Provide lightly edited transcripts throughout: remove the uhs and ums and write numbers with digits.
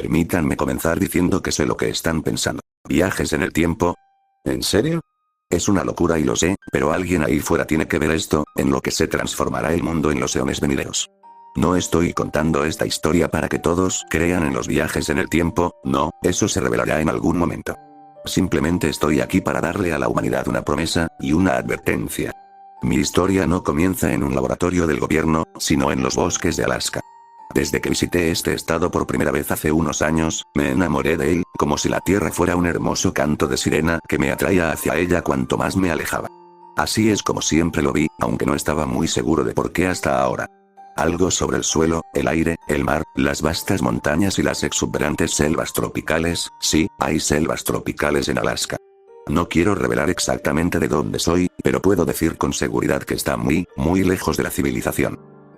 Permítanme comenzar diciendo que sé lo que están pensando. ¿Viajes en el tiempo? ¿En serio? Es una locura y lo sé, pero alguien ahí fuera tiene que ver esto, en lo que se transformará el mundo en los eones venideros. No estoy contando esta historia para que todos crean en los viajes en el tiempo, no, eso se revelará en algún momento. Simplemente estoy aquí para darle a la humanidad una promesa, y una advertencia. Mi historia no comienza en un laboratorio del gobierno, sino en los bosques de Alaska. Desde que visité este estado por primera vez hace unos años, me enamoré de él, como si la tierra fuera un hermoso canto de sirena que me atraía hacia ella cuanto más me alejaba. Así es como siempre lo vi, aunque no estaba muy seguro de por qué hasta ahora. Algo sobre el suelo, el aire, el mar, las vastas montañas y las exuberantes selvas tropicales. Sí, hay selvas tropicales en Alaska. No quiero revelar exactamente de dónde soy, pero puedo decir con seguridad que está muy, muy lejos de la civilización.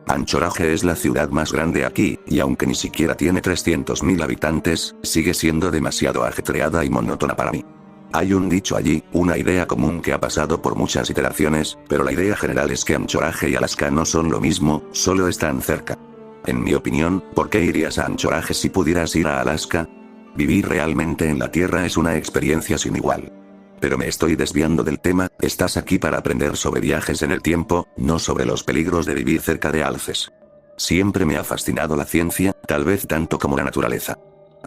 Anchorage es la ciudad más grande aquí, y aunque ni siquiera tiene 300.000 habitantes, sigue siendo demasiado ajetreada y monótona para mí. Hay un dicho allí, una idea común que ha pasado por muchas iteraciones, pero la idea general es que Anchorage y Alaska no son lo mismo, solo están cerca. En mi opinión, ¿por qué irías a Anchorage si pudieras ir a Alaska? Vivir realmente en la Tierra es una experiencia sin igual. Pero me estoy desviando del tema, estás aquí para aprender sobre viajes en el tiempo, no sobre los peligros de vivir cerca de alces. Siempre me ha fascinado la ciencia, tal vez tanto como la naturaleza.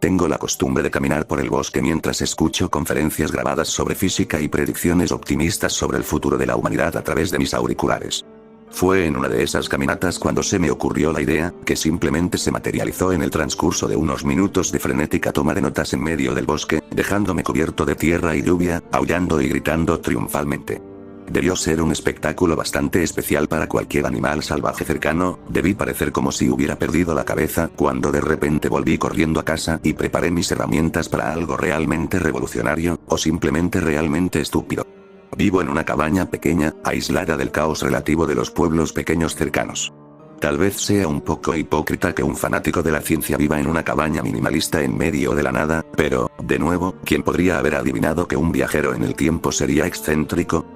Tengo la costumbre de caminar por el bosque mientras escucho conferencias grabadas sobre física y predicciones optimistas sobre el futuro de la humanidad a través de mis auriculares. Fue en una de esas caminatas cuando se me ocurrió la idea, que simplemente se materializó en el transcurso de unos minutos de frenética toma de notas en medio del bosque, dejándome cubierto de tierra y lluvia, aullando y gritando triunfalmente. Debió ser un espectáculo bastante especial para cualquier animal salvaje cercano, debí parecer como si hubiera perdido la cabeza cuando de repente volví corriendo a casa y preparé mis herramientas para algo realmente revolucionario, o simplemente realmente estúpido. Vivo en una cabaña pequeña, aislada del caos relativo de los pueblos pequeños cercanos. Tal vez sea un poco hipócrita que un fanático de la ciencia viva en una cabaña minimalista en medio de la nada, pero, de nuevo, ¿quién podría haber adivinado que un viajero en el tiempo sería excéntrico?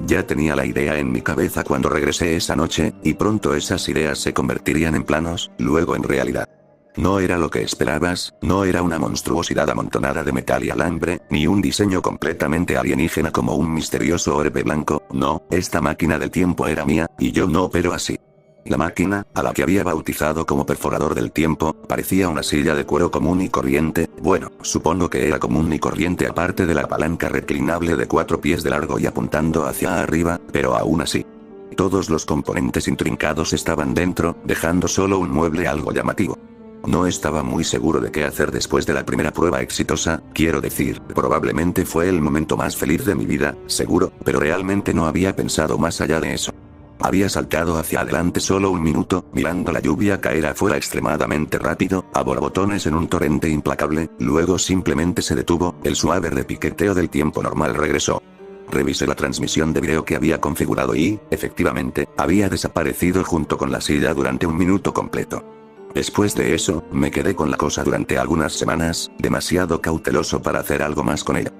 Ya tenía la idea en mi cabeza cuando regresé esa noche, y pronto esas ideas se convertirían en planos, luego en realidad. No era lo que esperabas, no era una monstruosidad amontonada de metal y alambre, ni un diseño completamente alienígena como un misterioso orbe blanco, no, esta máquina del tiempo era mía, y yo no opero así. La máquina, a la que había bautizado como perforador del tiempo, parecía una silla de cuero común y corriente, bueno, supongo que era común y corriente aparte de la palanca reclinable de 4 pies de largo y apuntando hacia arriba, pero aún así. Todos los componentes intrincados estaban dentro, dejando solo un mueble algo llamativo. No estaba muy seguro de qué hacer después de la primera prueba exitosa, quiero decir, probablemente fue el momento más feliz de mi vida, seguro, pero realmente no había pensado más allá de eso. Había saltado hacia adelante solo un minuto, mirando la lluvia caer afuera extremadamente rápido, a borbotones en un torrente implacable, luego simplemente se detuvo, el suave repiqueteo del tiempo normal regresó. Revisé la transmisión de video que había configurado y, efectivamente, había desaparecido junto con la silla durante un minuto completo. Después de eso, me quedé con la cosa durante algunas semanas, demasiado cauteloso para hacer algo más con ella.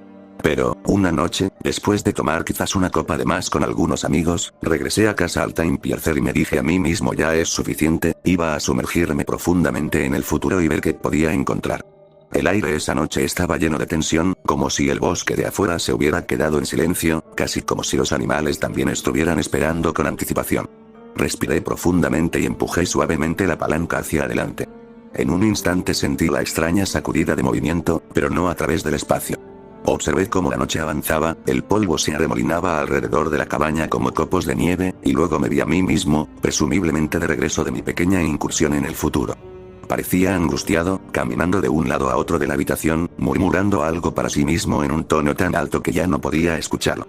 Pero, una noche, después de tomar quizás una copa de más con algunos amigos, regresé a casa al Time Piercer y me dije a mí mismo ya es suficiente, iba a sumergirme profundamente en el futuro y ver qué podía encontrar. El aire esa noche estaba lleno de tensión, como si el bosque de afuera se hubiera quedado en silencio, casi como si los animales también estuvieran esperando con anticipación. Respiré profundamente y empujé suavemente la palanca hacia adelante. En un instante sentí la extraña sacudida de movimiento, pero no a través del espacio. Observé cómo la noche avanzaba, el polvo se arremolinaba alrededor de la cabaña como copos de nieve, y luego me vi a mí mismo, presumiblemente de regreso de mi pequeña incursión en el futuro. Parecía angustiado, caminando de un lado a otro de la habitación, murmurando algo para sí mismo en un tono tan alto que ya no podía escucharlo.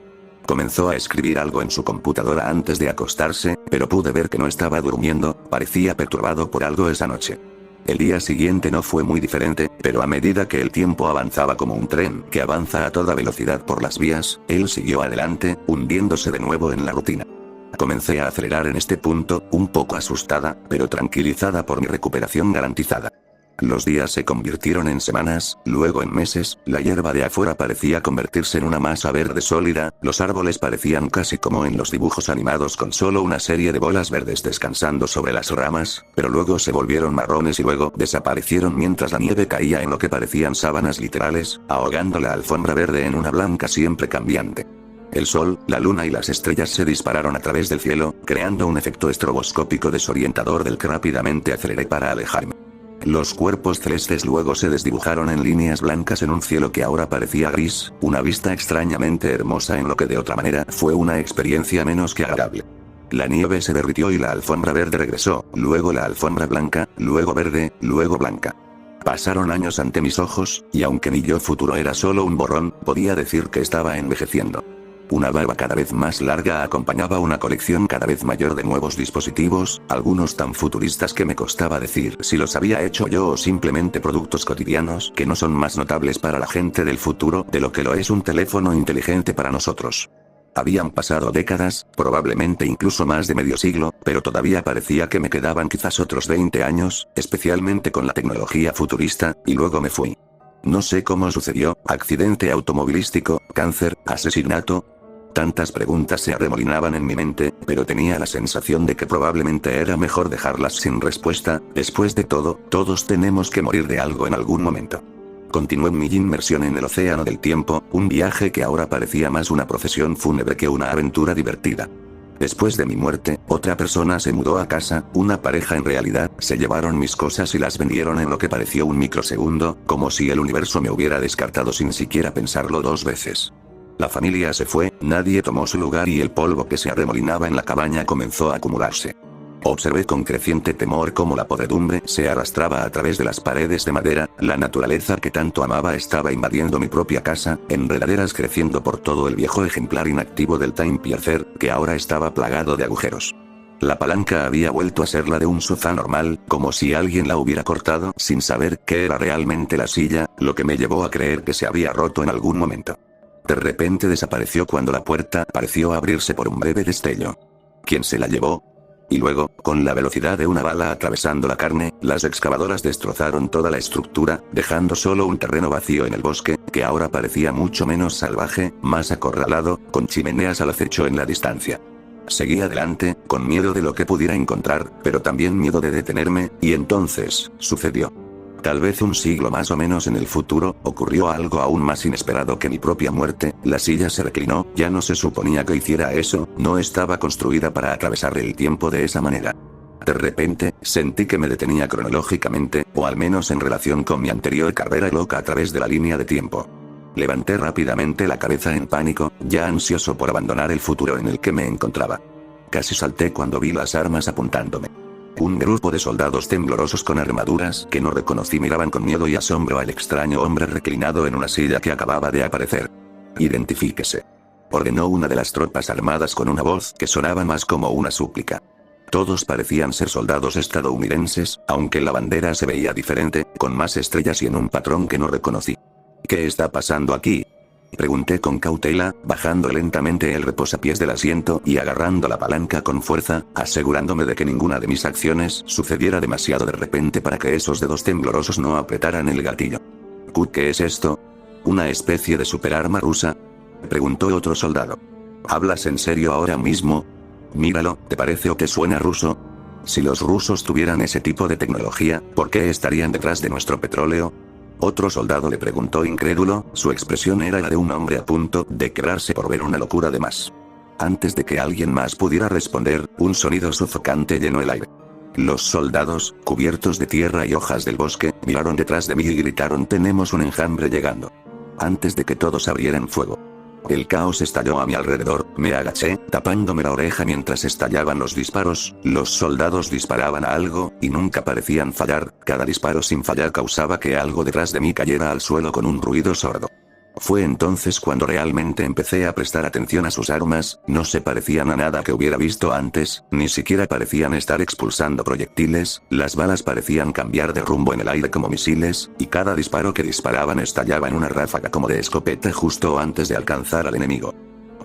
Comenzó a escribir algo en su computadora antes de acostarse, pero pude ver que no estaba durmiendo, parecía perturbado por algo esa noche. El día siguiente no fue muy diferente, pero a medida que el tiempo avanzaba como un tren que avanza a toda velocidad por las vías, él siguió adelante, hundiéndose de nuevo en la rutina. Comencé a acelerar en este punto, un poco asustada, pero tranquilizada por mi recuperación garantizada. Los días se convirtieron en semanas, luego en meses, la hierba de afuera parecía convertirse en una masa verde sólida, los árboles parecían casi como en los dibujos animados con solo una serie de bolas verdes descansando sobre las ramas, pero luego se volvieron marrones y luego desaparecieron mientras la nieve caía en lo que parecían sábanas literales, ahogando la alfombra verde en una blanca siempre cambiante. El sol, la luna y las estrellas se dispararon a través del cielo, creando un efecto estroboscópico desorientador del que rápidamente aceleré para alejarme. Los cuerpos celestes luego se desdibujaron en líneas blancas en un cielo que ahora parecía gris, una vista extrañamente hermosa en lo que de otra manera fue una experiencia menos que agradable. La nieve se derritió y la alfombra verde regresó, luego la alfombra blanca, luego verde, luego blanca. Pasaron años ante mis ojos, y aunque mi yo futuro era solo un borrón, podía decir que estaba envejeciendo. Una barba cada vez más larga acompañaba una colección cada vez mayor de nuevos dispositivos, algunos tan futuristas que me costaba decir si los había hecho yo o simplemente productos cotidianos que no son más notables para la gente del futuro de lo que lo es un teléfono inteligente para nosotros. Habían pasado décadas, probablemente incluso más de medio siglo, pero todavía parecía que me quedaban quizás otros 20 años, especialmente con la tecnología futurista, y luego me fui. No sé cómo sucedió, accidente automovilístico, cáncer, asesinato. Tantas preguntas se arremolinaban en mi mente, pero tenía la sensación de que probablemente era mejor dejarlas sin respuesta. Después de todo, todos tenemos que morir de algo en algún momento. Continué mi inmersión en el océano del tiempo, un viaje que ahora parecía más una procesión fúnebre que una aventura divertida. Después de mi muerte, otra persona se mudó a casa, una pareja en realidad, se llevaron mis cosas y las vendieron en lo que pareció un microsegundo, como si el universo me hubiera descartado sin siquiera pensarlo dos veces. La familia se fue, nadie tomó su lugar y el polvo que se arremolinaba en la cabaña comenzó a acumularse. Observé con creciente temor cómo la podredumbre se arrastraba a través de las paredes de madera, la naturaleza que tanto amaba estaba invadiendo mi propia casa, enredaderas creciendo por todo el viejo ejemplar inactivo del Time Piercer, que ahora estaba plagado de agujeros. La palanca había vuelto a ser la de un sofá normal, como si alguien la hubiera cortado sin saber qué era realmente la silla, lo que me llevó a creer que se había roto en algún momento. De repente desapareció cuando la puerta pareció abrirse por un breve destello. ¿Quién se la llevó? Y luego, con la velocidad de una bala atravesando la carne, las excavadoras destrozaron toda la estructura, dejando solo un terreno vacío en el bosque, que ahora parecía mucho menos salvaje, más acorralado, con chimeneas al acecho en la distancia. Seguí adelante, con miedo de lo que pudiera encontrar, pero también miedo de detenerme, y entonces, sucedió. Tal vez un siglo más o menos en el futuro, ocurrió algo aún más inesperado que mi propia muerte, la silla se reclinó, ya no se suponía que hiciera eso, no estaba construida para atravesar el tiempo de esa manera. De repente, sentí que me detenía cronológicamente, o al menos en relación con mi anterior carrera loca a través de la línea de tiempo. Levanté rápidamente la cabeza en pánico, ya ansioso por abandonar el futuro en el que me encontraba. Casi salté cuando vi las armas apuntándome. Un grupo de soldados temblorosos con armaduras que no reconocí miraban con miedo y asombro al extraño hombre reclinado en una silla que acababa de aparecer. «Identifíquese», ordenó una de las tropas armadas con una voz que sonaba más como una súplica. Todos parecían ser soldados estadounidenses, aunque la bandera se veía diferente, con más estrellas y en un patrón que no reconocí. «¿Qué está pasando aquí?», pregunté con cautela, bajando lentamente el reposapiés del asiento y agarrando la palanca con fuerza, asegurándome de que ninguna de mis acciones sucediera demasiado de repente para que esos dedos temblorosos no apretaran el gatillo. «¿Qué es esto? ¿Una especie de superarma rusa?», preguntó otro soldado. «¿Hablas en serio ahora mismo? Míralo, ¿te parece o te suena ruso? Si los rusos tuvieran ese tipo de tecnología, ¿por qué estarían detrás de nuestro petróleo?». Otro soldado le preguntó incrédulo, su expresión era la de un hombre a punto de quebrarse por ver una locura de más. Antes de que alguien más pudiera responder, un sonido sofocante llenó el aire. Los soldados, cubiertos de tierra y hojas del bosque, miraron detrás de mí y gritaron: «Tenemos un enjambre llegando». Antes de que todos abrieran fuego. El caos estalló a mi alrededor, me agaché, tapándome la oreja mientras estallaban los disparos, los soldados disparaban a algo, y nunca parecían fallar, cada disparo sin fallar causaba que algo detrás de mí cayera al suelo con un ruido sordo. Fue entonces cuando realmente empecé a prestar atención a sus armas, no se parecían a nada que hubiera visto antes, ni siquiera parecían estar expulsando proyectiles, las balas parecían cambiar de rumbo en el aire como misiles, y cada disparo que disparaban estallaba en una ráfaga como de escopeta justo antes de alcanzar al enemigo.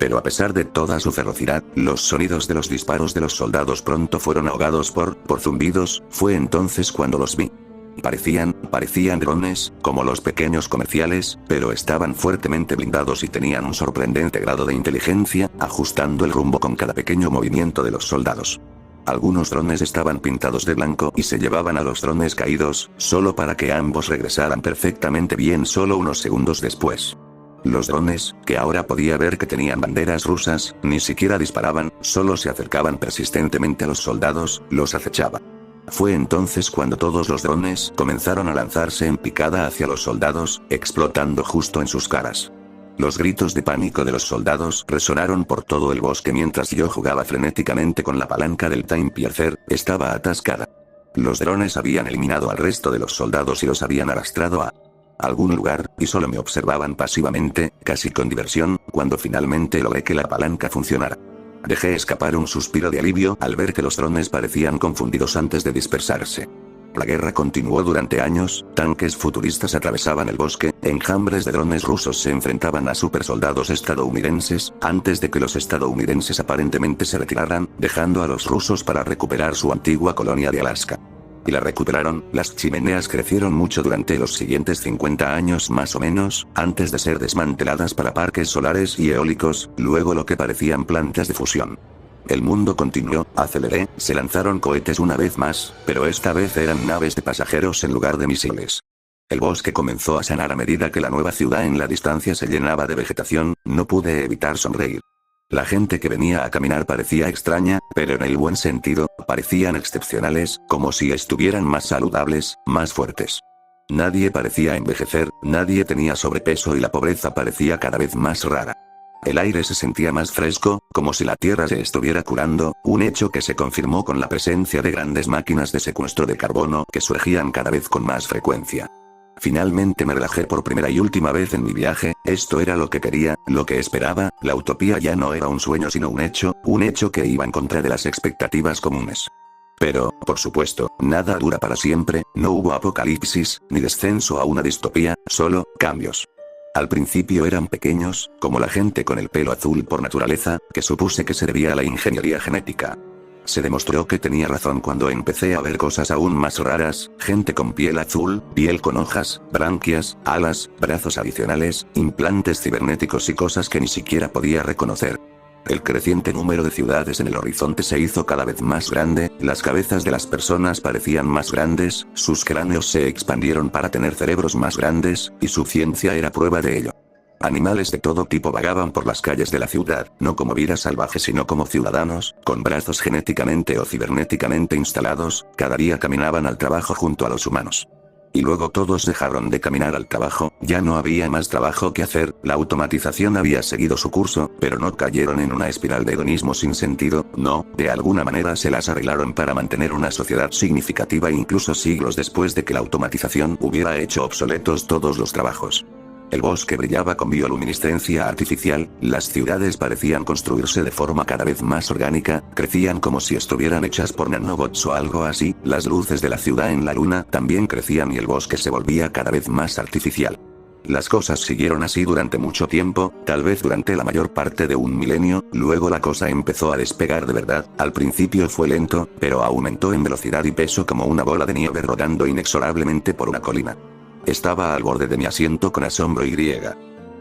Pero a pesar de toda su ferocidad, los sonidos de los disparos de los soldados pronto fueron ahogados por zumbidos, fue entonces cuando los vi. Parecían drones, como los pequeños comerciales, pero estaban fuertemente blindados y tenían un sorprendente grado de inteligencia, ajustando el rumbo con cada pequeño movimiento de los soldados. Algunos drones estaban pintados de blanco y se llevaban a los drones caídos, solo para que ambos regresaran perfectamente bien solo unos segundos después. Los drones, que ahora podía ver que tenían banderas rusas, ni siquiera disparaban, solo se acercaban persistentemente a los soldados, los acechaba. Fue entonces cuando todos los drones comenzaron a lanzarse en picada hacia los soldados, explotando justo en sus caras. Los gritos de pánico de los soldados resonaron por todo el bosque mientras yo jugaba frenéticamente con la palanca del Time Piercer, estaba atascada. Los drones habían eliminado al resto de los soldados y los habían arrastrado a algún lugar, y solo me observaban pasivamente, casi con diversión, cuando finalmente logré que la palanca funcionara. Dejé escapar un suspiro de alivio al ver que los drones parecían confundidos antes de dispersarse. La guerra continuó durante años, tanques futuristas atravesaban el bosque, enjambres de drones rusos se enfrentaban a supersoldados estadounidenses, antes de que los estadounidenses aparentemente se retiraran, dejando a los rusos para recuperar su antigua colonia de Alaska. Y la recuperaron, las chimeneas crecieron mucho durante los siguientes 50 años más o menos, antes de ser desmanteladas para parques solares y eólicos, luego lo que parecían plantas de fusión. El mundo continuó, aceleré, se lanzaron cohetes una vez más, pero esta vez eran naves de pasajeros en lugar de misiles. El bosque comenzó a sanar a medida que la nueva ciudad en la distancia se llenaba de vegetación, no pude evitar sonreír. La gente que venía a caminar parecía extraña, pero en el buen sentido, parecían excepcionales, como si estuvieran más saludables, más fuertes. Nadie parecía envejecer, nadie tenía sobrepeso y la pobreza parecía cada vez más rara. El aire se sentía más fresco, como si la tierra se estuviera curando, un hecho que se confirmó con la presencia de grandes máquinas de secuestro de carbono que surgían cada vez con más frecuencia. Finalmente me relajé por primera y última vez en mi viaje, esto era lo que quería, lo que esperaba, la utopía ya no era un sueño sino un hecho que iba en contra de las expectativas comunes. Pero, por supuesto, nada dura para siempre, no hubo apocalipsis, ni descenso a una distopía, solo cambios. Al principio eran pequeños, como la gente con el pelo azul por naturaleza, que supuse que se debía a la ingeniería genética. Se demostró que tenía razón cuando empecé a ver cosas aún más raras, gente con piel azul, piel con hojas, branquias, alas, brazos adicionales, implantes cibernéticos y cosas que ni siquiera podía reconocer. El creciente número de ciudades en el horizonte se hizo cada vez más grande, las cabezas de las personas parecían más grandes, sus cráneos se expandieron para tener cerebros más grandes, y su ciencia era prueba de ello. Animales de todo tipo vagaban por las calles de la ciudad, no como vidas salvajes sino como ciudadanos, con brazos genéticamente o cibernéticamente instalados, cada día caminaban al trabajo junto a los humanos. Y luego todos dejaron de caminar al trabajo, ya no había más trabajo que hacer, la automatización había seguido su curso, pero no cayeron en una espiral de hedonismo sin sentido, no, de alguna manera se las arreglaron para mantener una sociedad significativa incluso siglos después de que la automatización hubiera hecho obsoletos todos los trabajos. El bosque brillaba con bioluminiscencia artificial, las ciudades parecían construirse de forma cada vez más orgánica, crecían como si estuvieran hechas por nanobots o algo así, las luces de la ciudad en la luna también crecían y el bosque se volvía cada vez más artificial. Las cosas siguieron así durante mucho tiempo, tal vez durante la mayor parte de un milenio, luego la cosa empezó a despegar de verdad, al principio fue lento, pero aumentó en velocidad y peso como una bola de nieve rodando inexorablemente por una colina. Estaba al borde de mi asiento con asombro y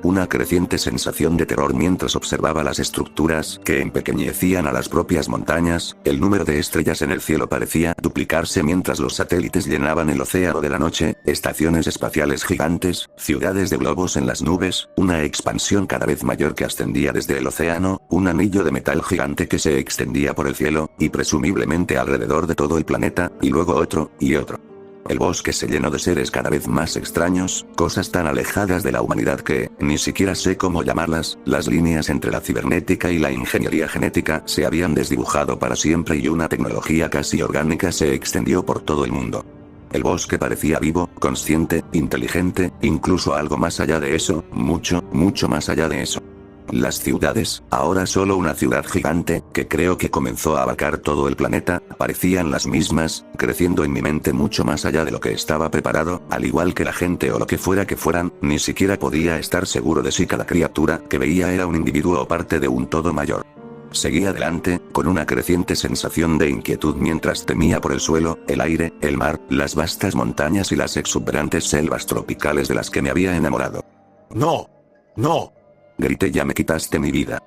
una creciente sensación de terror mientras observaba las estructuras que empequeñecían a las propias montañas, el número de estrellas en el cielo parecía duplicarse mientras los satélites llenaban el océano de la noche, estaciones espaciales gigantes, ciudades de globos en las nubes, una expansión cada vez mayor que ascendía desde el océano, un anillo de metal gigante que se extendía por el cielo, y presumiblemente alrededor de todo el planeta, y luego otro, y otro. El bosque se llenó de seres cada vez más extraños, cosas tan alejadas de la humanidad que, ni siquiera sé cómo llamarlas, las líneas entre la cibernética y la ingeniería genética se habían desdibujado para siempre y una tecnología casi orgánica se extendió por todo el mundo. El bosque parecía vivo, consciente, inteligente, incluso algo más allá de eso, mucho, mucho más allá de eso. Las ciudades, ahora solo una ciudad gigante, que creo que comenzó a abarcar todo el planeta, parecían las mismas, creciendo en mi mente mucho más allá de lo que estaba preparado, al igual que la gente o lo que fuera que fueran, ni siquiera podía estar seguro de si cada criatura que veía era un individuo o parte de un todo mayor. seguí adelante, con una creciente sensación de inquietud mientras temía por el suelo, el aire, el mar, las vastas montañas y las exuberantes selvas tropicales de las que me había enamorado. ¡No! ¡No! Grité: ya me quitaste mi vida.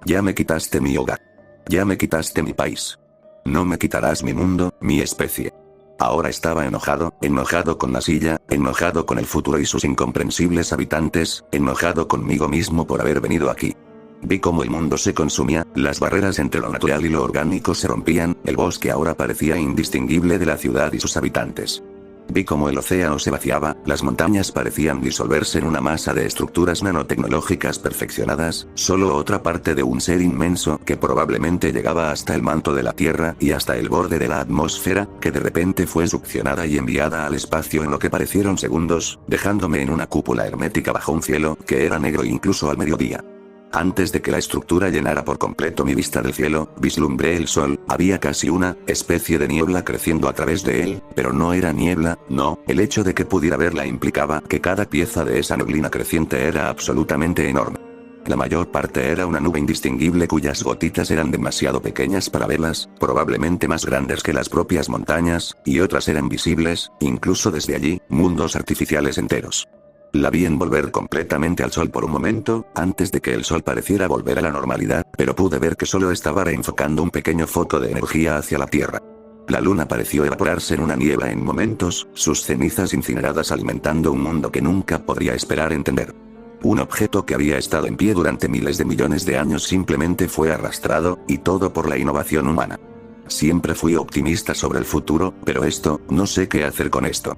Ya me quitaste mi hogar. Ya me quitaste mi país. No me quitarás mi mundo, mi especie. Ahora estaba enojado con la silla, enojado con el futuro y sus incomprensibles habitantes, enojado conmigo mismo por haber venido aquí. Vi cómo el mundo se consumía, las barreras entre lo natural y lo orgánico se rompían, el bosque ahora parecía indistinguible de la ciudad y sus habitantes. Vi cómo el océano se vaciaba, las montañas parecían disolverse en una masa de estructuras nanotecnológicas perfeccionadas, solo otra parte de un ser inmenso que probablemente llegaba hasta el manto de la Tierra y hasta el borde de la atmósfera, que de repente fue succionada y enviada al espacio en lo que parecieron segundos, dejándome en una cúpula hermética bajo un cielo que era negro incluso al mediodía. Antes de que la estructura llenara por completo mi vista del cielo, vislumbré el sol, había casi una especie de niebla creciendo a través de él, pero no era niebla, no, el hecho de que pudiera verla implicaba que cada pieza de esa neblina creciente era absolutamente enorme. La mayor parte era una nube indistinguible cuyas gotitas eran demasiado pequeñas para verlas, probablemente más grandes que las propias montañas, y otras eran visibles, incluso desde allí, mundos artificiales enteros. La vi envolver completamente al sol por un momento, antes de que el sol pareciera volver a la normalidad, pero pude ver que solo estaba reenfocando un pequeño foco de energía hacia la Tierra. La luna pareció evaporarse en una niebla en momentos, sus cenizas incineradas alimentando un mundo que nunca podría esperar entender. Un objeto que había estado en pie durante miles de millones de años simplemente fue arrastrado, y todo por la innovación humana. Siempre fui optimista sobre el futuro, pero no sé qué hacer con esto.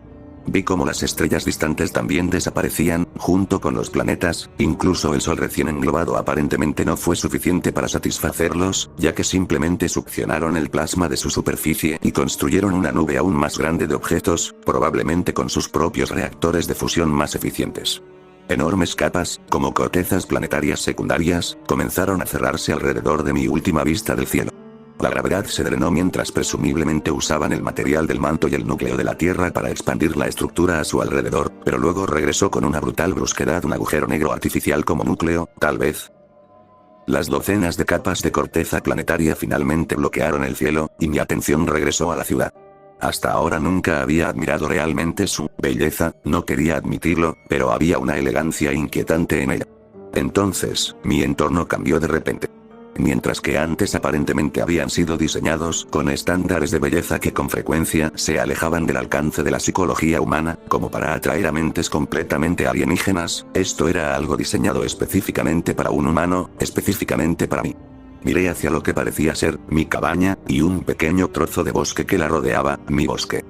Vi cómo las estrellas distantes también desaparecían, junto con los planetas, incluso el sol recién englobado aparentemente no fue suficiente para satisfacerlos, ya que simplemente succionaron el plasma de su superficie y construyeron una nube aún más grande de objetos, probablemente con sus propios reactores de fusión más eficientes. Enormes capas, como cortezas planetarias secundarias, comenzaron a cerrarse alrededor de mi última vista del cielo. La gravedad se drenó mientras presumiblemente usaban el material del manto y el núcleo de la Tierra para expandir la estructura a su alrededor, pero luego regresó con una brutal brusquedad un agujero negro artificial como núcleo, tal vez. Las docenas de capas de corteza planetaria finalmente bloquearon el cielo, y mi atención regresó a la ciudad. Hasta ahora nunca había admirado realmente su belleza, no quería admitirlo, pero había una elegancia inquietante en ella. Entonces, mi entorno cambió de repente. Mientras que antes aparentemente habían sido diseñados con estándares de belleza que con frecuencia se alejaban del alcance de la psicología humana, como para atraer a mentes completamente alienígenas, esto era algo diseñado específicamente para un humano, específicamente para mí. Miré hacia lo que parecía ser mi cabaña, y un pequeño trozo de bosque que la rodeaba, mi bosque.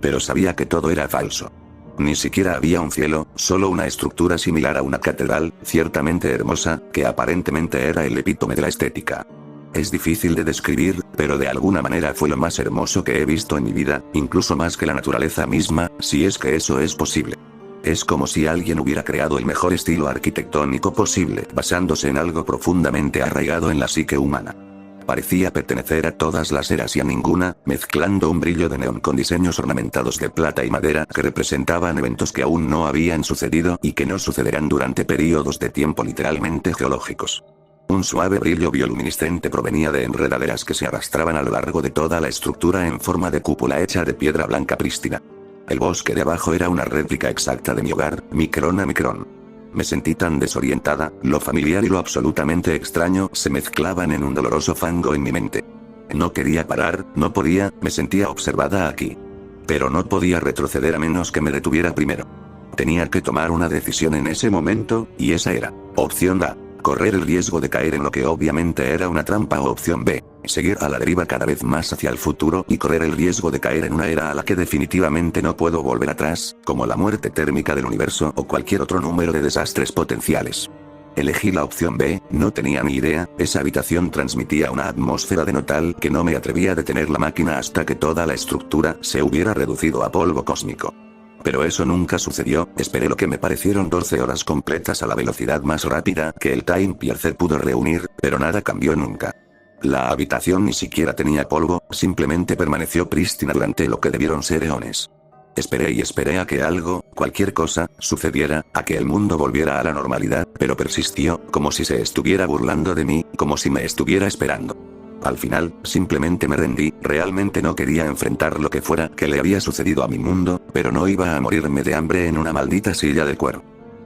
Pero sabía que todo era falso. Ni siquiera había un cielo, solo una estructura similar a una catedral, ciertamente hermosa, que aparentemente era el epítome de la estética. Es difícil de describir, pero de alguna manera fue lo más hermoso que he visto en mi vida, incluso más que la naturaleza misma, si es que eso es posible. Es como si alguien hubiera creado el mejor estilo arquitectónico posible, basándose en algo profundamente arraigado en la psique humana. Parecía pertenecer a todas las eras y a ninguna, mezclando un brillo de neón con diseños ornamentados de plata y madera que representaban eventos que aún no habían sucedido y que no sucederán durante períodos de tiempo literalmente geológicos. Un suave brillo bioluminiscente provenía de enredaderas que se arrastraban a lo largo de toda la estructura en forma de cúpula hecha de piedra blanca prístina. El bosque de abajo era una réplica exacta de mi hogar, micrón a micrón. Me sentí tan desorientada, lo familiar y lo absolutamente extraño se mezclaban en un doloroso fango en mi mente. No quería parar, no podía, me sentía observada aquí. Pero no podía retroceder a menos que me detuviera primero. Tenía que tomar una decisión en ese momento, y esa era: opción A, correr el riesgo de caer en lo que obviamente era una trampa, o opción B, seguir a la deriva cada vez más hacia el futuro y correr el riesgo de caer en una era a la que definitivamente no puedo volver atrás, como la muerte térmica del universo o cualquier otro número de desastres potenciales. Elegí la opción B, no tenía ni idea, esa habitación transmitía una atmósfera de no tal que no me atrevía a detener la máquina hasta que toda la estructura se hubiera reducido a polvo cósmico. Pero eso nunca sucedió, esperé lo que me parecieron 12 horas completas a la velocidad más rápida que el Time Piercer pudo reunir, pero nada cambió nunca. La habitación ni siquiera tenía polvo, simplemente permaneció prístina durante lo que debieron ser eones. Esperé y esperé a que algo, cualquier cosa, sucediera, a que el mundo volviera a la normalidad, pero persistió, como si se estuviera burlando de mí, como si me estuviera esperando. Al final, simplemente me rendí, realmente no quería enfrentar lo que fuera que le había sucedido a mi mundo, pero no iba a morirme de hambre en una maldita silla de cuero.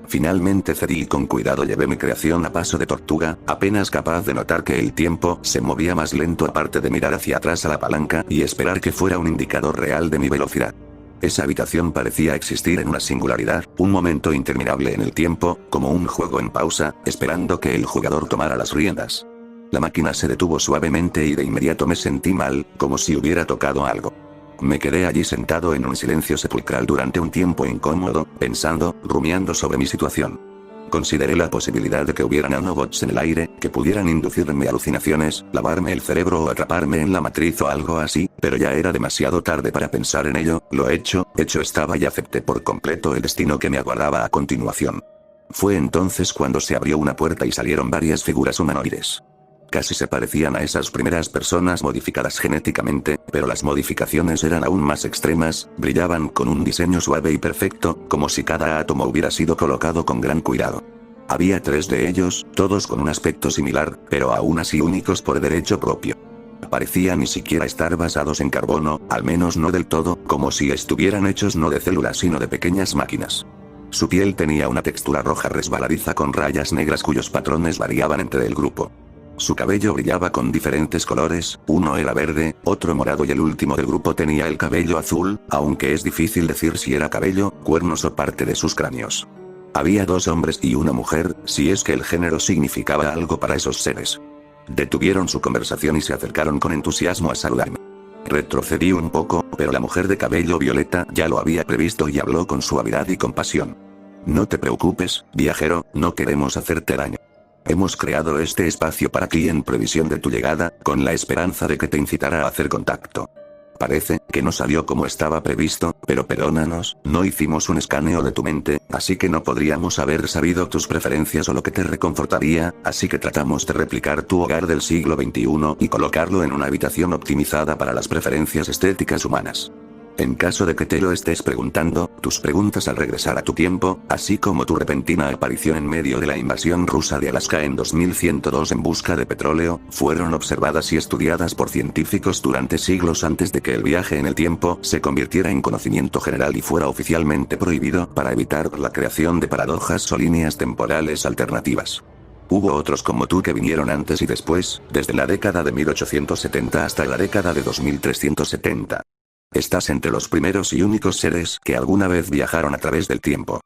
Finalmente cedí y con cuidado llevé mi creación a paso de tortuga, apenas capaz de notar que el tiempo se movía más lento aparte de mirar hacia atrás a la palanca y esperar que fuera un indicador real de mi velocidad. Esa habitación parecía existir en una singularidad, un momento interminable en el tiempo, como un juego en pausa, esperando que el jugador tomara las riendas. La máquina se detuvo suavemente y de inmediato me sentí mal, como si hubiera tocado algo. Me quedé allí sentado en un silencio sepulcral durante un tiempo incómodo, pensando, rumiando sobre mi situación. Consideré la posibilidad de que hubiera nanobots en el aire, que pudieran inducirme alucinaciones, lavarme el cerebro o atraparme en la matriz o algo así, pero ya era demasiado tarde para pensar en ello. Lo hecho estaba y acepté por completo el destino que me aguardaba a continuación. Fue entonces cuando se abrió una puerta y salieron varias figuras humanoides. Casi se parecían a esas primeras personas modificadas genéticamente, pero las modificaciones eran aún más extremas, brillaban con un diseño suave y perfecto, como si cada átomo hubiera sido colocado con gran cuidado. Había 3 de ellos, todos con un aspecto similar, pero aún así únicos por derecho propio. Parecían ni siquiera estar basados en carbono, al menos no del todo, como si estuvieran hechos no de células sino de pequeñas máquinas. Su piel tenía una textura roja resbaladiza con rayas negras cuyos patrones variaban entre el grupo. Su cabello brillaba con diferentes colores, uno era verde, otro morado y el último del grupo tenía el cabello azul, aunque es difícil decir si era cabello, cuernos o parte de sus cráneos. Había 2 hombres y una mujer, si es que el género significaba algo para esos seres. Detuvieron su conversación y se acercaron con entusiasmo a saludarme. Retrocedí un poco, pero la mujer de cabello violeta ya lo había previsto y habló con suavidad y compasión. No te preocupes, viajero, no queremos hacerte daño. Hemos creado este espacio para ti en previsión de tu llegada, con la esperanza de que te incitara a hacer contacto. Parece que no salió como estaba previsto, pero perdónanos, no hicimos un escaneo de tu mente, así que no podríamos haber sabido tus preferencias o lo que te reconfortaría, así que tratamos de replicar tu hogar del siglo XXI y colocarlo en una habitación optimizada para las preferencias estéticas humanas. En caso de que te lo estés preguntando, tus preguntas al regresar a tu tiempo, así como tu repentina aparición en medio de la invasión rusa de Alaska en 2102 en busca de petróleo, fueron observadas y estudiadas por científicos durante siglos antes de que el viaje en el tiempo se convirtiera en conocimiento general y fuera oficialmente prohibido para evitar la creación de paradojas o líneas temporales alternativas. Hubo otros como tú que vinieron antes y después, desde la década de 1870 hasta la década de 2370. Estás entre los primeros y únicos seres que alguna vez viajaron a través del tiempo.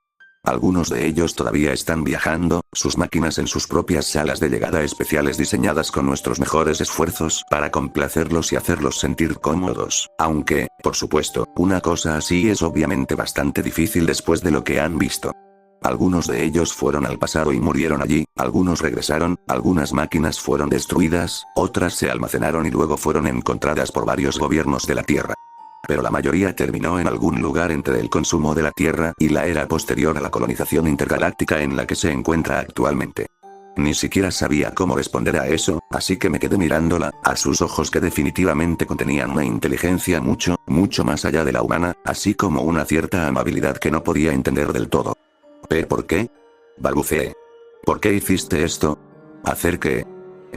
Algunos de ellos todavía están viajando, sus máquinas en sus propias salas de llegada especiales diseñadas con nuestros mejores esfuerzos para complacerlos y hacerlos sentir cómodos, aunque, por supuesto, una cosa así es obviamente bastante difícil después de lo que han visto. Algunos de ellos fueron al pasado y murieron allí, algunos regresaron, algunas máquinas fueron destruidas, otras se almacenaron y luego fueron encontradas por varios gobiernos de la Tierra. Pero la mayoría terminó en algún lugar entre el consumo de la Tierra y la era posterior a la colonización intergaláctica en la que se encuentra actualmente. Ni siquiera sabía cómo responder a eso, así que me quedé mirándola, a sus ojos que definitivamente contenían una inteligencia mucho más allá de la humana, así como una cierta amabilidad que no podía entender del todo. ¿Por qué? Balbuceé. ¿Por qué hiciste esto? ¿Hacer qué?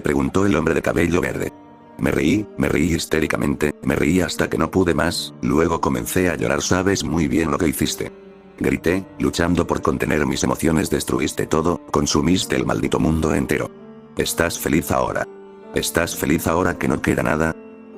Preguntó el hombre de cabello verde. Me reí histéricamente, me reí hasta que no pude más, luego comencé a llorar. Sabes muy bien lo que hiciste. Grité, luchando por contener mis emociones. Destruiste todo, consumiste el maldito mundo entero. ¿Estás feliz ahora? ¿Estás feliz ahora que no queda nada?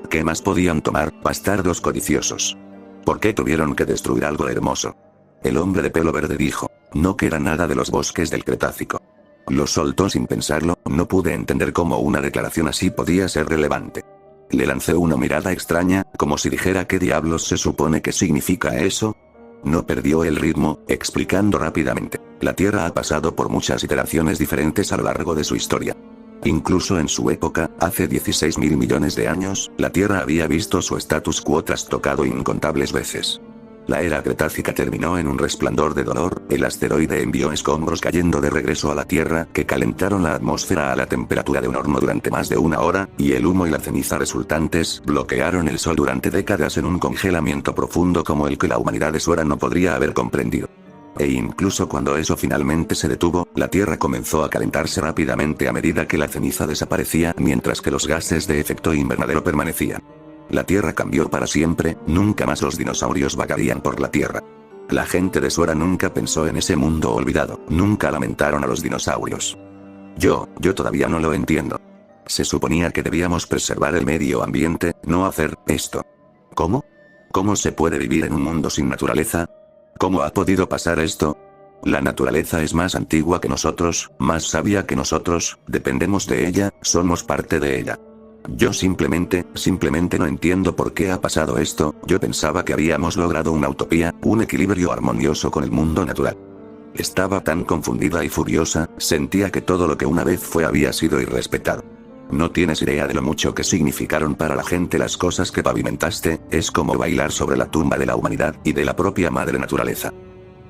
¿Qué más podían tomar, bastardos codiciosos? ¿Por qué tuvieron que destruir algo hermoso? El hombre de pelo verde dijo, no queda nada de los bosques del Cretácico. Lo soltó sin pensarlo, no pude entender cómo una declaración así podía ser relevante. Le lancé una mirada extraña, como si dijera ¿qué diablos se supone que significa eso? No perdió el ritmo, explicando rápidamente. La Tierra ha pasado por muchas iteraciones diferentes a lo largo de su historia. Incluso en su época, hace 16.000 millones de años, la Tierra había visto su status quo trastocado incontables veces. La era cretácica terminó en un resplandor de dolor, el asteroide envió escombros cayendo de regreso a la Tierra que calentaron la atmósfera a la temperatura de un horno durante más de una hora, y el humo y la ceniza resultantes bloquearon el sol durante décadas en un congelamiento profundo como el que la humanidad de su era no podría haber comprendido. E incluso cuando eso finalmente se detuvo, la Tierra comenzó a calentarse rápidamente a medida que la ceniza desaparecía mientras que los gases de efecto invernadero permanecían. La Tierra cambió para siempre, nunca más los dinosaurios vagarían por la Tierra. La gente de su era nunca pensó en ese mundo olvidado, nunca lamentaron a los dinosaurios. Yo todavía no lo entiendo. Se suponía que debíamos preservar el medio ambiente, no hacer esto. ¿Cómo? ¿Cómo se puede vivir en un mundo sin naturaleza? ¿Cómo ha podido pasar esto? La naturaleza es más antigua que nosotros, más sabia que nosotros, dependemos de ella, somos parte de ella. Yo simplemente no entiendo por qué ha pasado esto. Yo pensaba que habíamos logrado una utopía, un equilibrio armonioso con el mundo natural. Estaba tan confundida y furiosa, sentía que todo lo que una vez fue había sido irrespetado. No tienes idea de lo mucho que significaron para la gente las cosas que pavimentaste, es como bailar sobre la tumba de la humanidad y de la propia madre naturaleza.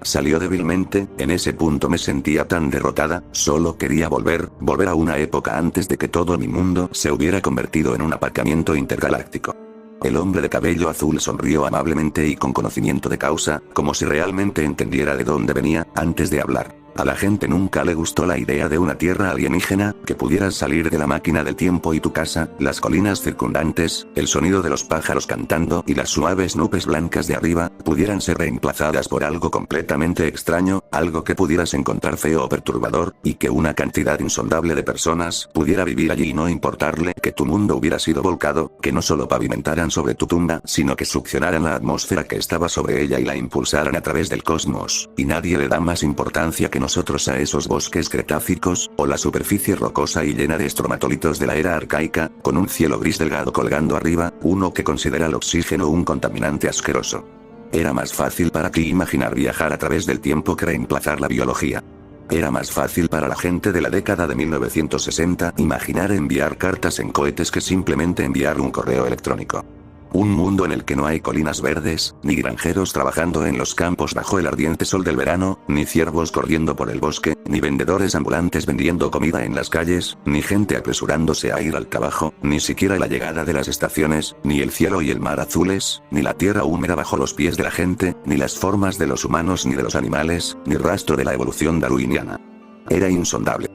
Salió débilmente, en ese punto me sentía tan derrotada, solo quería volver a una época antes de que todo mi mundo se hubiera convertido en un aparcamiento intergaláctico. El hombre de cabello azul sonrió amablemente y con conocimiento de causa, como si realmente entendiera de dónde venía, antes de hablar. A la gente nunca le gustó la idea de una tierra alienígena, que pudieras salir de la máquina del tiempo y tu casa, las colinas circundantes, el sonido de los pájaros cantando y las suaves nubes blancas de arriba, pudieran ser reemplazadas por algo completamente extraño, algo que pudieras encontrar feo o perturbador, y que una cantidad insondable de personas pudiera vivir allí y no importarle que tu mundo hubiera sido volcado, que no solo pavimentaran sobre tu tumba, sino que succionaran la atmósfera que estaba sobre ella y la impulsaran a través del cosmos, y nadie le da más importancia que nosotros a esos bosques cretácicos, o la superficie rocosa y llena de estromatolitos de la era arcaica, con un cielo gris delgado colgando arriba, uno que considera el oxígeno un contaminante asqueroso. Era más fácil para ti imaginar viajar a través del tiempo que reemplazar la biología. Era más fácil para la gente de la década de 1960 imaginar enviar cartas en cohetes que simplemente enviar un correo electrónico. Un mundo en el que no hay colinas verdes, ni granjeros trabajando en los campos bajo el ardiente sol del verano, ni ciervos corriendo por el bosque, ni vendedores ambulantes vendiendo comida en las calles, ni gente apresurándose a ir al trabajo, ni siquiera la llegada de las estaciones, ni el cielo y el mar azules, ni la tierra húmeda bajo los pies de la gente, ni las formas de los humanos ni de los animales, ni rastro de la evolución darwiniana. Era insondable.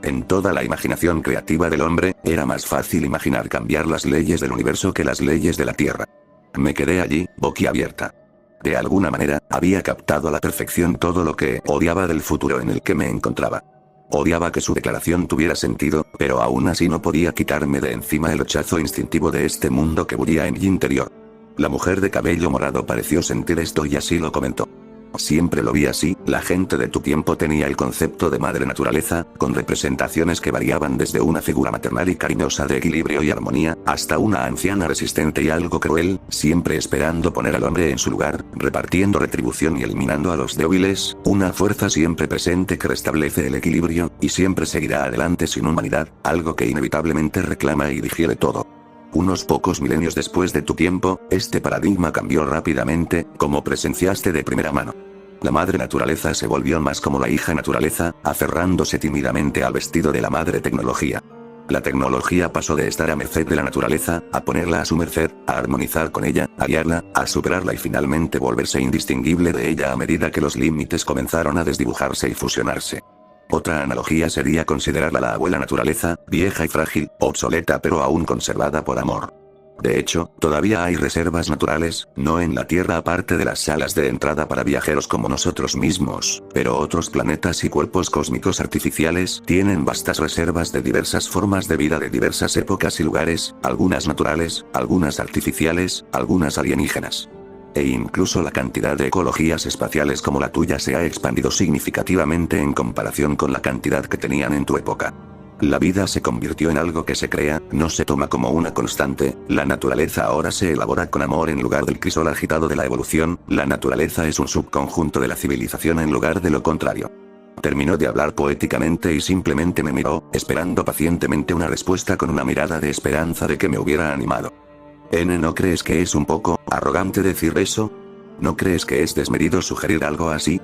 En toda la imaginación creativa del hombre, era más fácil imaginar cambiar las leyes del universo que las leyes de la Tierra. Me quedé allí, boquiabierta. De alguna manera, había captado a la perfección todo lo que odiaba del futuro en el que me encontraba. Odiaba que su declaración tuviera sentido, pero aún así no podía quitarme de encima el rechazo instintivo de este mundo que bullía en mi interior. La mujer de cabello morado pareció sentir esto y así lo comentó. Siempre lo vi así, la gente de tu tiempo tenía el concepto de madre naturaleza, con representaciones que variaban desde una figura maternal y cariñosa de equilibrio y armonía, hasta una anciana resistente y algo cruel, siempre esperando poner al hombre en su lugar, repartiendo retribución y eliminando a los débiles, una fuerza siempre presente que restablece el equilibrio, y siempre seguirá adelante sin humanidad, algo que inevitablemente reclama y digiere todo. Unos pocos milenios después de tu tiempo, este paradigma cambió rápidamente, como presenciaste de primera mano. La madre naturaleza se volvió más como la hija naturaleza, aferrándose tímidamente al vestido de la madre tecnología. La tecnología pasó de estar a merced de la naturaleza, a ponerla a su merced, a armonizar con ella, a guiarla, a superarla y finalmente volverse indistinguible de ella a medida que los límites comenzaron a desdibujarse y fusionarse. Otra analogía sería considerarla la abuela naturaleza, vieja y frágil, obsoleta pero aún conservada por amor. De hecho, todavía hay reservas naturales, no en la Tierra aparte de las salas de entrada para viajeros como nosotros mismos, pero otros planetas y cuerpos cósmicos artificiales tienen vastas reservas de diversas formas de vida de diversas épocas y lugares, algunas naturales, algunas artificiales, algunas alienígenas. E incluso la cantidad de ecologías espaciales como la tuya se ha expandido significativamente en comparación con la cantidad que tenían en tu época. La vida se convirtió en algo que se crea, no se toma como una constante, la naturaleza ahora se elabora con amor en lugar del crisol agitado de la evolución, la naturaleza es un subconjunto de la civilización en lugar de lo contrario. Terminó de hablar poéticamente y simplemente me miró, esperando pacientemente una respuesta con una mirada de esperanza de que me hubiera animado. ¿No crees que es un poco arrogante decir eso? ¿No crees que es desmedido sugerir algo así?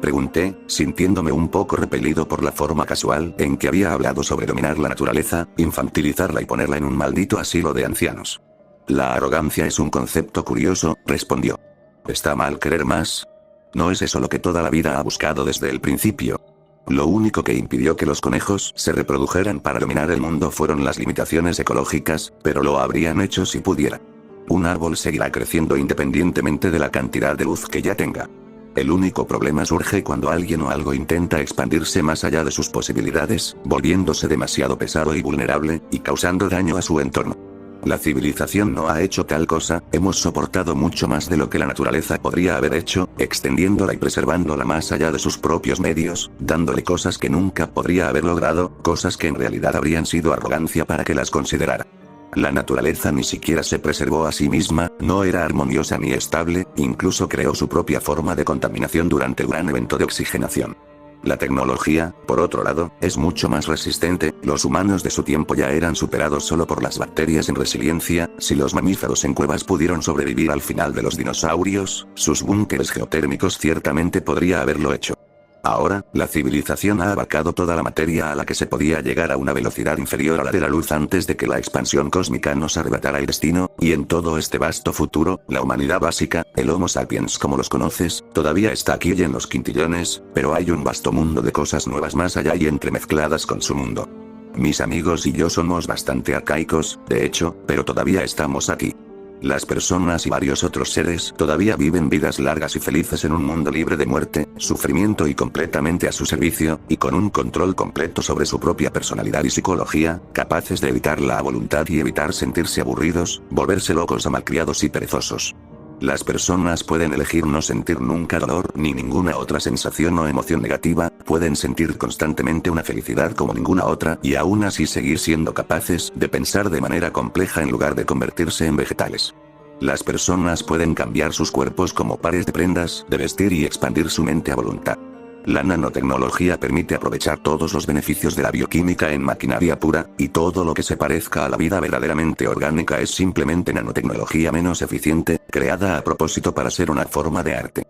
Pregunté, sintiéndome un poco repelido por la forma casual en que había hablado sobre dominar la naturaleza, infantilizarla y ponerla en un maldito asilo de ancianos. La arrogancia es un concepto curioso, respondió. ¿Está mal querer más? ¿No es eso lo que toda la vida ha buscado desde el principio? Lo único que impidió que los conejos se reprodujeran para dominar el mundo fueron las limitaciones ecológicas, pero lo habrían hecho si pudiera. Un árbol seguirá creciendo independientemente de la cantidad de luz que ya tenga. El único problema surge cuando alguien o algo intenta expandirse más allá de sus posibilidades, volviéndose demasiado pesado y vulnerable, y causando daño a su entorno. La civilización no ha hecho tal cosa, hemos soportado mucho más de lo que la naturaleza podría haber hecho, extendiéndola y preservándola más allá de sus propios medios, dándole cosas que nunca podría haber logrado, cosas que en realidad habrían sido arrogancia para que las considerara. La naturaleza ni siquiera se preservó a sí misma, no era armoniosa ni estable, incluso creó su propia forma de contaminación durante el gran evento de oxigenación. La tecnología, por otro lado, es mucho más resistente, los humanos de su tiempo ya eran superados solo por las bacterias en resiliencia, si los mamíferos en cuevas pudieron sobrevivir al final de los dinosaurios, sus búnkeres geotérmicos ciertamente podría haberlo hecho. Ahora, la civilización ha abarcado toda la materia a la que se podía llegar a una velocidad inferior a la de la luz antes de que la expansión cósmica nos arrebatara el destino, y en todo este vasto futuro, la humanidad básica, el Homo sapiens como los conoces, todavía está aquí y en los quintillones, pero hay un vasto mundo de cosas nuevas más allá y entremezcladas con su mundo. Mis amigos y yo somos bastante arcaicos, de hecho, pero todavía estamos aquí. Las personas y varios otros seres todavía viven vidas largas y felices en un mundo libre de muerte, sufrimiento y completamente a su servicio, y con un control completo sobre su propia personalidad y psicología, capaces de evitarla a voluntad y evitar sentirse aburridos, volverse locos a malcriados y perezosos. Las personas pueden elegir no sentir nunca dolor ni ninguna otra sensación o emoción negativa, pueden sentir constantemente una felicidad como ninguna otra y aún así seguir siendo capaces de pensar de manera compleja en lugar de convertirse en vegetales. Las personas pueden cambiar sus cuerpos como pares de prendas de vestir y expandir su mente a voluntad. La nanotecnología permite aprovechar todos los beneficios de la bioquímica en maquinaria pura, y todo lo que se parezca a la vida verdaderamente orgánica es simplemente nanotecnología menos eficiente, creada a propósito para ser una forma de arte.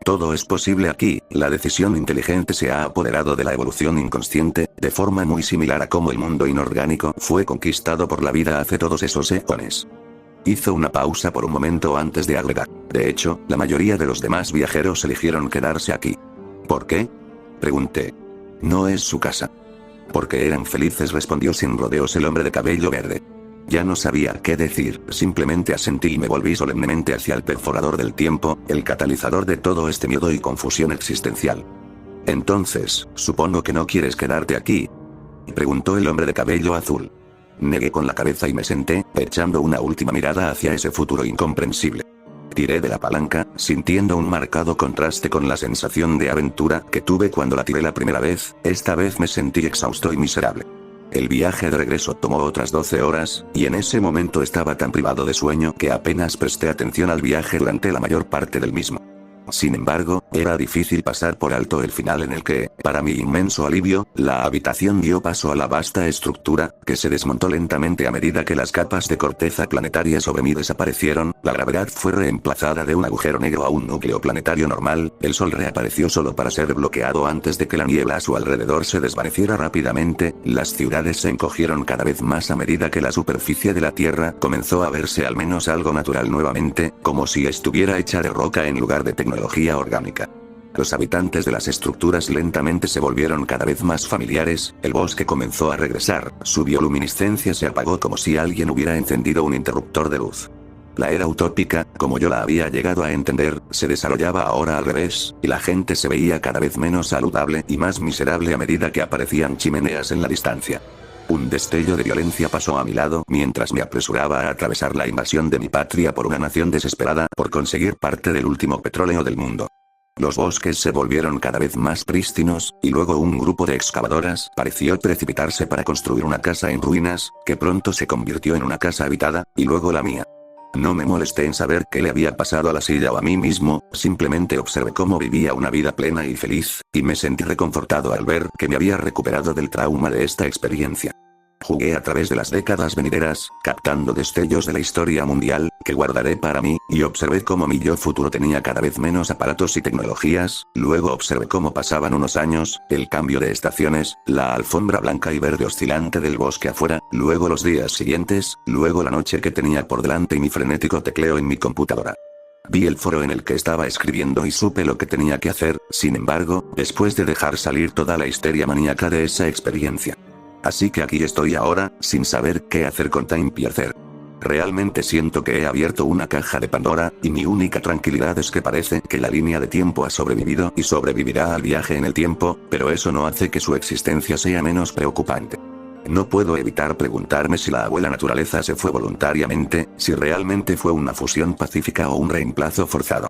Todo es posible aquí, la decisión inteligente se ha apoderado de la evolución inconsciente, de forma muy similar a cómo el mundo inorgánico fue conquistado por la vida hace todos esos eones. Hizo una pausa por un momento antes de agregar. De hecho, la mayoría de los demás viajeros eligieron quedarse aquí. ¿Por qué? Pregunté. No es su casa. Porque eran felices, respondió sin rodeos el hombre de cabello verde. Ya no sabía qué decir, simplemente asentí y me volví solemnemente hacia el perforador del tiempo, el catalizador de todo este miedo y confusión existencial. Entonces, supongo que no quieres quedarte aquí, preguntó el hombre de cabello azul. Negué con la cabeza y me senté, echando una última mirada hacia ese futuro incomprensible. Tiré de la palanca, sintiendo un marcado contraste con la sensación de aventura que tuve cuando la tiré la primera vez, esta vez me sentí exhausto y miserable. El viaje de regreso tomó otras 12 horas, y en ese momento estaba tan privado de sueño que apenas presté atención al viaje durante la mayor parte del mismo. Sin embargo, era difícil pasar por alto el final en el que, para mi inmenso alivio, la habitación dio paso a la vasta estructura, que se desmontó lentamente a medida que las capas de corteza planetaria sobre mí desaparecieron, la gravedad fue reemplazada de un agujero negro a un núcleo planetario normal, el sol reapareció solo para ser bloqueado antes de que la niebla a su alrededor se desvaneciera rápidamente, las ciudades se encogieron cada vez más a medida que la superficie de la Tierra comenzó a verse al menos algo natural nuevamente, como si estuviera hecha de roca en lugar de tecnología orgánica. Los habitantes de las estructuras lentamente se volvieron cada vez más familiares, el bosque comenzó a regresar, su bioluminiscencia se apagó como si alguien hubiera encendido un interruptor de luz. La era utópica, como yo la había llegado a entender, se desarrollaba ahora al revés, y la gente se veía cada vez menos saludable y más miserable a medida que aparecían chimeneas en la distancia. Un destello de violencia pasó a mi lado mientras me apresuraba a atravesar la invasión de mi patria por una nación desesperada por conseguir parte del último petróleo del mundo. Los bosques se volvieron cada vez más prístinos, y luego un grupo de excavadoras pareció precipitarse para construir una casa en ruinas, que pronto se convirtió en una casa habitada, y luego la mía. No me molesté en saber qué le había pasado a la silla o a mí mismo, simplemente observé cómo vivía una vida plena y feliz, y me sentí reconfortado al ver que me había recuperado del trauma de esta experiencia. Jugué a través de las décadas venideras, captando destellos de la historia mundial, que guardaré para mí, y observé cómo mi yo futuro tenía cada vez menos aparatos y tecnologías, luego observé cómo pasaban unos años, el cambio de estaciones, la alfombra blanca y verde oscilante del bosque afuera, luego los días siguientes, luego la noche que tenía por delante y mi frenético tecleo en mi computadora. Vi el foro en el que estaba escribiendo y supe lo que tenía que hacer, sin embargo, después de dejar salir toda la histeria maníaca de esa experiencia. Así que aquí estoy ahora, sin saber qué hacer con Time Piercer. Realmente siento que he abierto una caja de Pandora, y mi única tranquilidad es que parece que la línea de tiempo ha sobrevivido y sobrevivirá al viaje en el tiempo, pero eso no hace que su existencia sea menos preocupante. No puedo evitar preguntarme si la abuela naturaleza se fue voluntariamente, si realmente fue una fusión pacífica o un reemplazo forzado.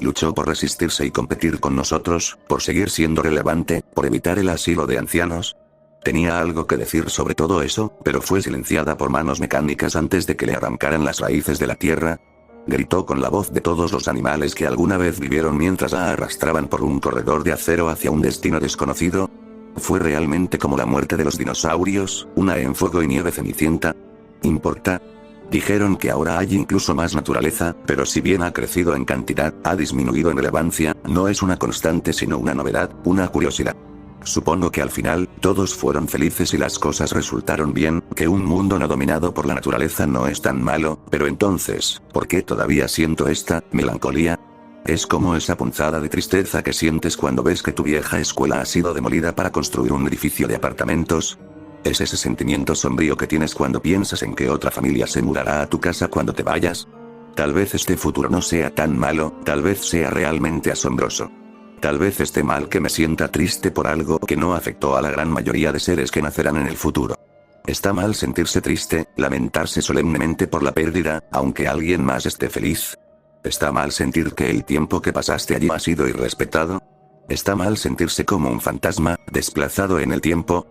Luchó por resistirse y competir con nosotros, por seguir siendo relevante, por evitar el asilo de ancianos. Tenía algo que decir sobre todo eso, pero fue silenciada por manos mecánicas antes de que le arrancaran las raíces de la tierra. Gritó con la voz de todos los animales que alguna vez vivieron mientras la arrastraban por un corredor de acero hacia un destino desconocido. ¿Fue realmente como la muerte de los dinosaurios, una en fuego y nieve cenicienta? ¿Importa? Dijeron que ahora hay incluso más naturaleza, pero si bien ha crecido en cantidad, ha disminuido en relevancia, no es una constante sino una novedad, una curiosidad. Supongo que al final, todos fueron felices y las cosas resultaron bien, que un mundo no dominado por la naturaleza no es tan malo, pero entonces, ¿por qué todavía siento esta melancolía? Es como esa punzada de tristeza que sientes cuando ves que tu vieja escuela ha sido demolida para construir un edificio de apartamentos. Es ese sentimiento sombrío que tienes cuando piensas en que otra familia se mudará a tu casa cuando te vayas. Tal vez este futuro no sea tan malo, tal vez sea realmente asombroso. Tal vez esté mal que me sienta triste por algo que no afectó a la gran mayoría de seres que nacerán en el futuro. Está mal sentirse triste, lamentarse solemnemente por la pérdida, aunque alguien más esté feliz. Está mal sentir que el tiempo que pasaste allí ha sido irrespetado. Está mal sentirse como un fantasma, desplazado en el tiempo.